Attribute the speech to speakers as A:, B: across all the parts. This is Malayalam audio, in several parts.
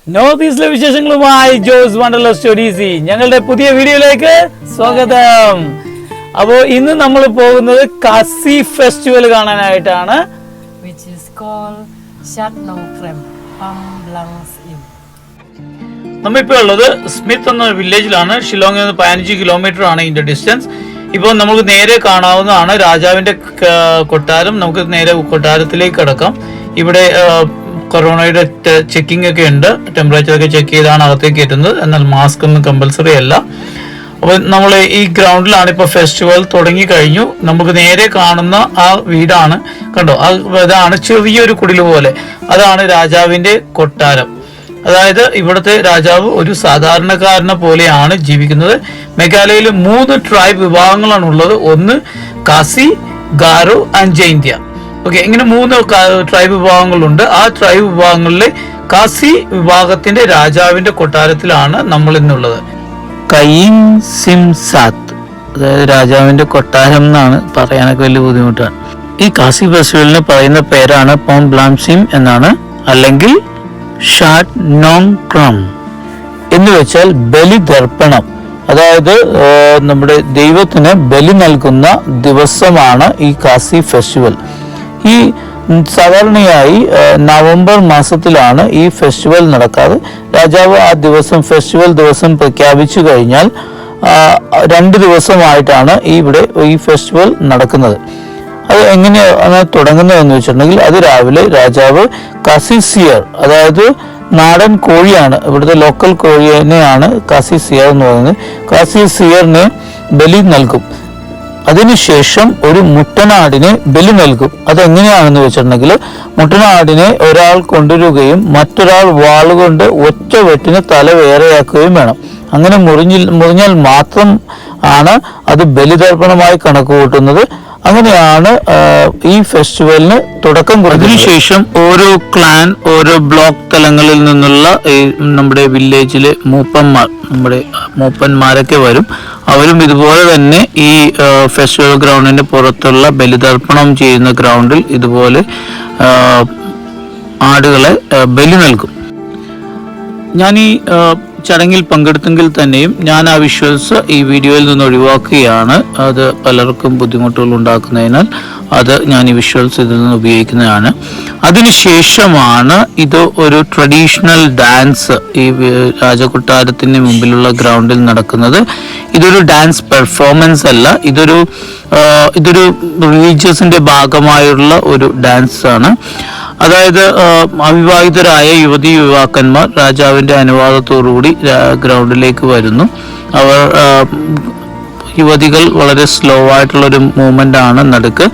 A: നോർത്ത് ഈസ്റ്റിലെ വിശേഷങ്ങളുമായി ജോസ് wanderlust odyssey ഞങ്ങളുടെ പുതിയ വീഡിയോയിലേക്ക് സ്വാഗതം. അപ്പോൾ ഇന്ന് നമ്മൾ പോകുന്നത് ഖാസി ഫെസ്റ്റിവൽ കാണാനായിട്ടാണ്.
B: which is called Shad Nongkrem Pomblang Nongkrem.
A: നമ്മളിപ്പോൾ ഉള്ളത് സ്മിത്ത് എന്ന വില്ലേജിലാണ്. ഷില്ലോങ്ങിൽ നിന്ന് 15 കിലോമീറ്റർ ആണ് ഇതിന്റെ ഡിസ്റ്റൻസ്. ഇപ്പോൾ നമുക്ക് നേരെ കാണാവുന്നതാണ് രാജാവിന്റെ കൊട്ടാരം. നമുക്ക് നേരെ കൊട്ടാരത്തിലേക്ക് കടക്കാം. ഇവിടെ കൊറോണയുടെ ചെക്കിംഗ് ഒക്കെ ഉണ്ട്. ടെമ്പറേച്ചർ ഒക്കെ ചെക്ക് ചെയ്താണ് അകത്തേക്ക് കയറ്റുന്നത്. എന്നാൽ മാസ്ക് ഒന്നും കമ്പൽസറി അല്ല. അപ്പോൾ നമ്മൾ ഈ ഗ്രൗണ്ടിലാണ് ഇപ്പോൾ ഫെസ്റ്റിവൽ തുടങ്ങി കഴിഞ്ഞു. നമുക്ക് നേരെ കാണുന്ന ആ വീടാണ്, കണ്ടോ, അതാണ് ചെറിയൊരു കുടില് പോലെ. അതാണ് രാജാവിന്റെ കൊട്ടാരം. അതായത് ഇവിടുത്തെ രാജാവ് ഒരു സാധാരണക്കാരനെ പോലെയാണ് ജീവിക്കുന്നത്. മേഘാലയയിൽ 3 ട്രൈബ് വിഭാഗങ്ങളാണ് ഉള്ളത്. ഒന്ന് ഖാസി, ഗാരോ ആൻഡ് ജൈന്ത്യ. ഓക്കെ, ഇങ്ങനെ 3 ട്രൈബ് വിഭാഗങ്ങളുണ്ട്. ആ ട്രൈബ് വിഭാഗങ്ങളിലെ ഖാസി വിഭാഗത്തിന്റെ രാജാവിന്റെ കൊട്ടാരത്തിലാണ് നമ്മൾ ഇന്നുള്ളത്. കയ്യിൻ സിം സാത്ത്, അതായത് രാജാവിന്റെ കൊട്ടാരം എന്നാണ് പറയാനൊക്കെ വലിയ ബുദ്ധിമുട്ടാണ്. ഈ ഖാസി ഫെസ്റ്റിവലിന് പറയുന്ന പേരാണ് പോംബ്ലാങ് സിം എന്നാണ്, അല്ലെങ്കിൽ ഷാഡ് നോങ്ക്രം എന്ന് വെച്ചാൽ ബലി ദർപ്പണം. അതായത് നമ്മുടെ ദൈവത്തിന് ബലി നൽകുന്ന ദിവസമാണ് ഈ ഖാസി ഫെസ്റ്റിവൽ. ഈ സാധാരണയായി നവംബർ മാസത്തിലാണ് ഈ ഫെസ്റ്റിവൽ നടക്കാറ്. രാജാവ് ആ ദിവസം ഫെസ്റ്റിവൽ ദിവസം പ്രഖ്യാപിച്ചു കഴിഞ്ഞാൽ 2 ദിവസമായിട്ടാണ് ഇവിടെ ഈ ഫെസ്റ്റിവൽ നടക്കുന്നത്. അത് എങ്ങനെയാണ് തുടങ്ങുന്നതെന്ന് വെച്ചിട്ടുണ്ടെങ്കിൽ, അത് രാവിലെ രാജാവ് ഖാസിസിയർ, അതായത് നാടൻ കോഴിയാണ്, ഇവിടുത്തെ ലോക്കൽ കോഴിയെയാണ് ഖാസിസിയർ എന്ന് പറയുന്നത്. ഖാസിസിയറിന് ബലി നൽകും. അതിനുശേഷം ഒരു മുട്ടനാടിനെ ബലി നൽകും. അതെങ്ങനെയാണെന്ന് വെച്ചിട്ടുണ്ടെങ്കിൽ, മുട്ടനാടിനെ ഒരാൾ കൊണ്ടുവരികയും മറ്റൊരാൾ വാളുകൊണ്ട് ഒറ്റ വെട്ടിന് തല വേറെയാക്കുകയും വേണം. അങ്ങനെ മുറിഞ്ഞാൽ മാത്രം ആണ് അത് ബലിതർപ്പണമായി കണക്ക് കൂട്ടുന്നത്. അങ്ങനെയാണ് ഈ ഫെസ്റ്റിവലിന് തുടക്കം കുറിച്ചത്. അതിനുശേഷം ഓരോ ക്ലാൻ, ഓരോ ബ്ലോക്ക് തലങ്ങളിൽ നിന്നുള്ള നമ്മുടെ വില്ലേജിലെ നമ്മുടെ മൂപ്പന്മാരൊക്കെ വരും. അവരും ഇതുപോലെ തന്നെ ഈ ഫെസ്റ്റിവൽ ഗ്രൗണ്ടിന്റെ പുറത്തുള്ള ബലിതർപ്പണം ചെയ്യുന്ന ഗ്രൗണ്ടിൽ ഇതുപോലെ ആടുകളെ ബലി നൽകും. ഞാൻ ഈ ചടങ്ങിൽ പങ്കെടുത്തെങ്കിൽ തന്നെയും ഞാൻ ആ വിഷ്വൽസ് ഈ വീഡിയോയിൽ നിന്ന് ഒഴിവാക്കുകയാണ്. അത് പലർക്കും ബുദ്ധിമുട്ടുകൾ ഉണ്ടാക്കുന്നതിനാൽ ഞാൻ ഈ വിഷ്വൽസ് ഇതിൽ നിന്ന് ഉപയോഗിക്കുന്നതാണ്. അതിനുശേഷമാണ് ഇത് ഒരു ട്രഡീഷണൽ ഡാൻസ് ഈ രാജകൊട്ടാരത്തിന് മുമ്പിലുള്ള ഗ്രൗണ്ടിൽ നടക്കുന്നത്. ഇതൊരു ഡാൻസ് പെർഫോമൻസ് അല്ല, ഇതൊരു റിലീജിയസിന്റെ ഭാഗമായുള്ള ഒരു ഡാൻസ് ആണ്. അതായത് അവിവാഹിതരായ യുവാക്കന്മാർ രാജാവിന്റെ അനുവാദത്തോടുകൂടി ഗ്രൗണ്ടിലേക്ക് വരുന്നു. അവർ യുവതികൾ വളരെ സ്ലോ ആയിട്ടുള്ളൊരു മൂവ്മെന്റ് ആണ് നടുക്ക്.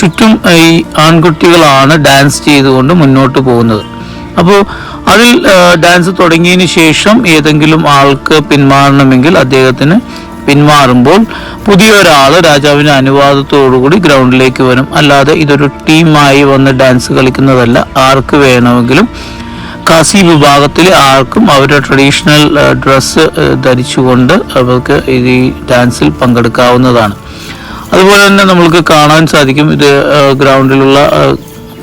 A: ചുറ്റും ഈ ആൺകുട്ടികളാണ് ഡാൻസ് ചെയ്തുകൊണ്ട് മുന്നോട്ട് പോകുന്നത്. അപ്പോൾ അതിൽ ഡാൻസ് തുടങ്ങിയതിന് ശേഷം ഏതെങ്കിലും ആൾക്ക് പിന്മാറണമെങ്കിൽ അദ്ദേഹത്തിന് പിന്മാറുമ്പോൾ പുതിയ ഒരാൾ രാജാവിന്റെ അനുവാദത്തോടുകൂടി ഗ്രൗണ്ടിലേക്ക് വരും. അല്ലാതെ ഇതൊരു ടീമായി വന്ന് ഡാൻസ് കളിക്കുന്നതല്ല. ആർക്ക് വേണമെങ്കിലും ഖാസി വിഭാഗത്തിലെ ആർക്കും അവരുടെ ട്രഡീഷണൽ ഡ്രസ്സ് ധരിച്ചുകൊണ്ട് അവർക്ക് ഈ ഡാൻസിൽ പങ്കെടുക്കാവുന്നതാണ്. അതുപോലെ തന്നെ നമ്മൾക്ക് കാണാൻ സാധിക്കും, ഇത് ഗ്രൗണ്ടിലുള്ള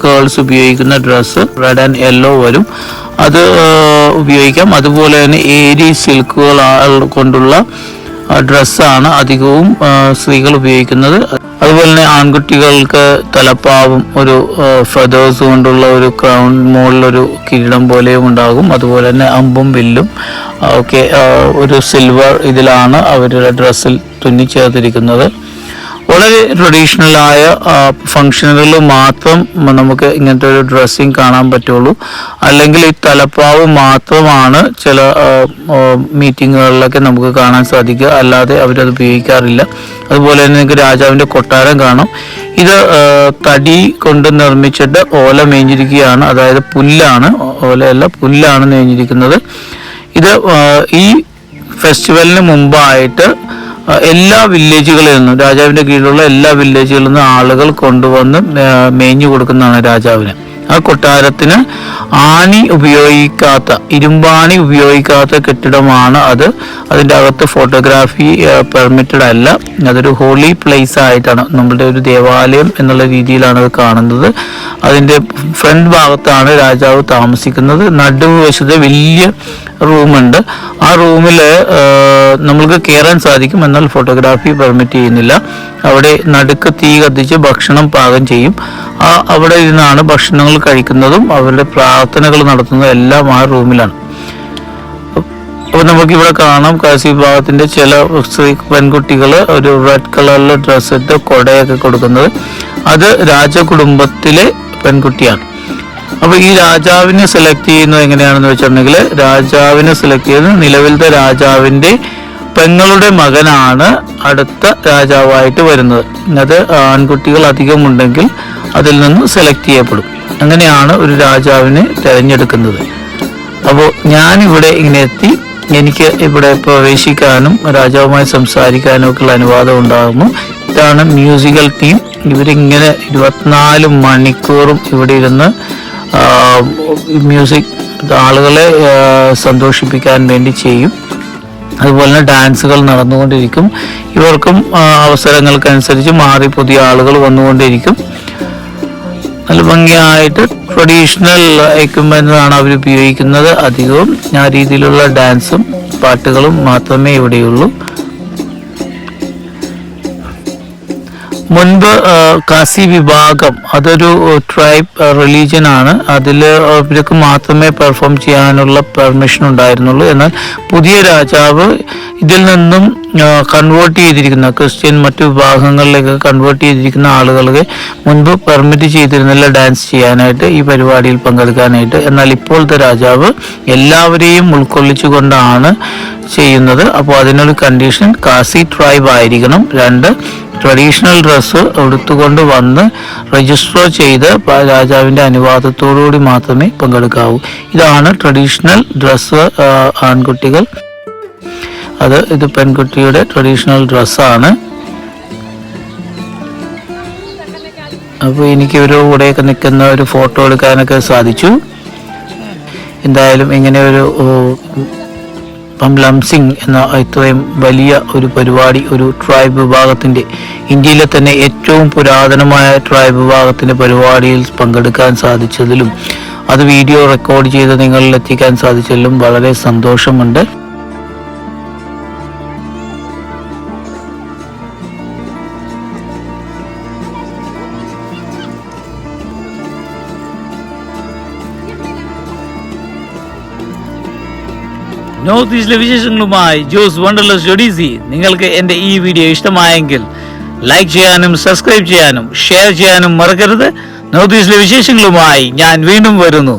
A: ഗേൾസ് ഉപയോഗിക്കുന്ന ഡ്രസ്സ് റെഡ് ആൻഡ് യെല്ലോ വരും. അത് ഉപയോഗിക്കാം. അതുപോലെ തന്നെ ഏരി സിൽക്കുകൾ കൊണ്ടുള്ള ഡ്രസ്സാണ് അധികവും സ്ത്രീകൾ ഉപയോഗിക്കുന്നത്. അതുപോലെ തന്നെ ആൺകുട്ടികൾക്ക് തലപ്പാവും ഒരു ഫെദേഴ്സ് കൊണ്ടുള്ള ഒരു ക്രൗൺ, മുകളിലൊരു കിരീടം പോലെയും ഉണ്ടാകും. അതുപോലെ തന്നെ അമ്പും വില്ലും ഒക്കെ ഒരു സിൽവർ ഇതിലാണ് അവരുടെ ഡ്രസ്സിൽ തുന്നിച്ചേർത്തിരിക്കുന്നത്. വളരെ ട്രഡീഷണലായ ഫംഗ്ഷനുകളിൽ മാത്രം നമുക്ക് ഇങ്ങനത്തെ ഒരു ഡ്രസ്സിങ് കാണാൻ പറ്റുള്ളൂ. അല്ലെങ്കിൽ ഈ തലപ്പാവ് മാത്രമാണ് ചില മീറ്റിങ്ങുകളിലൊക്കെ നമുക്ക് കാണാൻ സാധിക്കുക. അല്ലാതെ അവരത് ഉപയോഗിക്കാറില്ല. അതുപോലെ തന്നെ നിങ്ങൾക്ക് രാജാവിന്റെ കൊട്ടാരം കാണാം. ഇത് തടി കൊണ്ട് നിർമ്മിച്ചിട്ട് ഓല മേഞ്ഞിരിക്കുകയാണ്. അതായത് പുല്ലാണ്, ഓലയല്ല, പുല്ലാണ് മേഞ്ഞിരിക്കുന്നത്. ഇത് ഈ ഫെസ്റ്റിവലിന് മുമ്പായിട്ട് എല്ലാ വില്ലേജുകളിൽ നിന്നും, രാജാവിന്റെ കീഴിലുള്ള എല്ലാ വില്ലേജുകളിൽ നിന്നും ആളുകൾ കൊണ്ടുവന്ന് മേഞ്ഞു കൊടുക്കുന്നതാണ് രാജാവിന്. ആ കൊട്ടാരത്തിന് ഇരുമ്പാണി ഉപയോഗിക്കാത്ത കെട്ടിടമാണ് അത്. അതിൻ്റെ അകത്ത് ഫോട്ടോഗ്രാഫി പെർമിറ്റഡ് അല്ല. അതൊരു ഹോളി പ്ലേസ് ആയിട്ടാണ്, നമ്മളുടെ ഒരു ദേവാലയം എന്നുള്ള രീതിയിലാണ് അത് കാണുന്നത്. അതിൻ്റെ ഫ്രണ്ട് ഭാഗത്താണ് രാജാവ് താമസിക്കുന്നത്. നടുവശത്ത് വലിയ റൂമുണ്ട്. ആ റൂമിൽ നമ്മൾക്ക് കയറാൻ സാധിക്കും, എന്നാൽ ഫോട്ടോഗ്രാഫി പെർമിറ്റ് ചെയ്യുന്നില്ല. അവിടെ നടുക്ക് തീ കത്തിച്ച് ഭക്ഷണം പാകം ചെയ്യും. അവിടെ ഇരുന്നാണ് ഭക്ഷണങ്ങൾ കഴിക്കുന്നതും അവരുടെ പ്രാർത്ഥനകൾ നടത്തുന്നതും എല്ലാം ആ റൂമിലാണ്. അപ്പോൾ നമുക്കിവിടെ കാണാം ഖാസി വിഭാഗത്തിൻ്റെ ചില പെൺകുട്ടികൾ ഒരു റെഡ് കളറിൽ ഡ്രസ്സ് ഇട്ട് കൊടയൊക്കെ കൊടുക്കുന്നത്. അത് രാജകുടുംബത്തിലെ പെൺകുട്ടിയാണ്. അപ്പോൾ ഈ രാജാവിനെ സെലക്ട് ചെയ്യുന്നത് എങ്ങനെയാണെന്ന് വെച്ചിട്ടുണ്ടെങ്കിൽ, രാജാവിനെ സെലക്ട് ചെയ്യുന്നത് നിലവിലത്തെ രാജാവിൻ്റെ പെങ്ങളുടെ മകനാണ് അടുത്ത രാജാവായിട്ട് വരുന്നത്. അത് ആൺകുട്ടികൾ അധികമുണ്ടെങ്കിൽ അതിൽ നിന്ന് സെലക്ട് ചെയ്യപ്പെടും. അങ്ങനെയാണ് ഒരു രാജാവിനെ തിരഞ്ഞെടുക്കുന്നത്. അപ്പോൾ ഞാനിവിടെ ഇങ്ങനെ എത്തി. എനിക്ക് ഇവിടെ പ്രവേശിക്കാനും രാജാവുമായി സംസാരിക്കാനും ഒക്കെയുള്ള അനുവാദം ഉണ്ടാകുന്നു. ഇതാണ് മ്യൂസിക്കൽ ടീം. ഇവരിങ്ങനെ 24 മണിക്കൂറും ഇവിടെ ഇരുന്ന് മ്യൂസിക് ആളുകളെ സന്തോഷിപ്പിക്കാൻ വേണ്ടി ചെയ്യും. അതുപോലെ തന്നെ ഡാൻസുകൾ നടന്നുകൊണ്ടിരിക്കും. ഇവർക്കും അവസരങ്ങൾക്കനുസരിച്ച് മാറി പുതിയ ആളുകൾ വന്നുകൊണ്ടിരിക്കും. നല്ല ഭംഗിയായിട്ട് ട്രഡീഷണൽ എക്യുപ്മെൻ്റ് ആണ് അവർ ഉപയോഗിക്കുന്നത്. അധികവും ആ രീതിയിലുള്ള ഡാൻസും പാട്ടുകളും മാത്രമേ ഇവിടെയുള്ളൂ. മുൻപ് ഖാസി വിഭാഗം അതൊരു ട്രൈബ് റിലീജിയൻ ആണ്. അതിൽ ഇവർക്ക് മാത്രമേ പെർഫോം ചെയ്യാനുള്ള പെർമിഷൻ ഉണ്ടായിരുന്നുള്ളൂ. എന്നാൽ പുതിയ രാജാവ് ഇതിൽ നിന്നും കൺവേർട്ട് ചെയ്തിരിക്കുന്ന ക്രിസ്ത്യൻ മറ്റു വിഭാഗങ്ങളിലേക്ക് കൺവേർട്ട് ചെയ്തിരിക്കുന്ന ആളുകൾക്ക് മുൻപ് പെർമിറ്റ് ചെയ്തിരുന്നില്ല ഡാൻസ് ചെയ്യാനായിട്ട്, ഈ പരിപാടിയിൽ പങ്കെടുക്കാനായിട്ട്. എന്നാൽ ഇപ്പോഴത്തെ രാജാവ് എല്ലാവരെയും ഉൾക്കൊള്ളിച്ചുകൊണ്ടാണ് ചെയ്യുന്നത്. അപ്പോൾ അതിനൊരു കണ്ടീഷൻ ഖാസി ട്രൈബ് ആയിരിക്കണം. 2 ട്രഡീഷണൽ ഡ്രസ്സ് എടുത്തുകൊണ്ട് വന്ന് രജിസ്റ്റർ ചെയ്ത് രാജാവിൻ്റെ അനുവാദത്തോടുകൂടി മാത്രമേ പങ്കെടുക്കാവൂ. ഇതാണ് ട്രഡീഷണൽ ഡ്രസ്സ്. ആൺകുട്ടികൾ ഇത് പെൺകുട്ടിയുടെ ട്രഡീഷണൽ ഡ്രസ്സാണ്. അപ്പോൾ എനിക്ക് ഒരു കൂടെയൊക്കെ നിൽക്കുന്ന ഒരു ഫോട്ടോ എടുക്കാനൊക്കെ സാധിച്ചു. എന്തായാലും ഇങ്ങനെ ഒരു പംബ്ലം സിംഗ് എന്ന ഇത്രയും വലിയ ഒരു പരിപാടി ഒരു ട്രൈബ് വിഭാഗത്തിൻ്റെ, ഇന്ത്യയിലെ തന്നെ ഏറ്റവും പുരാതനമായ ട്രൈബ് വിഭാഗത്തിൻ്റെ പരിപാടിയിൽ പങ്കെടുക്കാൻ സാധിച്ചതിലും അത് വീഡിയോ റെക്കോർഡ് ചെയ്ത് നിങ്ങളിൽ എത്തിക്കാൻ സാധിച്ചതിലും വളരെ സന്തോഷമുണ്ട്. നോർത്ത് ഈസ്റ്റിലെ വിശേഷങ്ങളുമായി ജോസ് വണ്ടർലസ്റ്റ് ഒഡീസി. നിങ്ങൾക്ക് എൻ്റെ ഈ വീഡിയോ ഇഷ്ടമായെങ്കിൽ ലൈക്ക് ചെയ്യാനും സബ്സ്ക്രൈബ് ചെയ്യാനും ഷെയർ ചെയ്യാനും മറക്കരുത്. നോർത്ത് ഈസ്റ്റിലെ വിശേഷങ്ങളുമായി ഞാൻ വീണ്ടും വരുന്നു.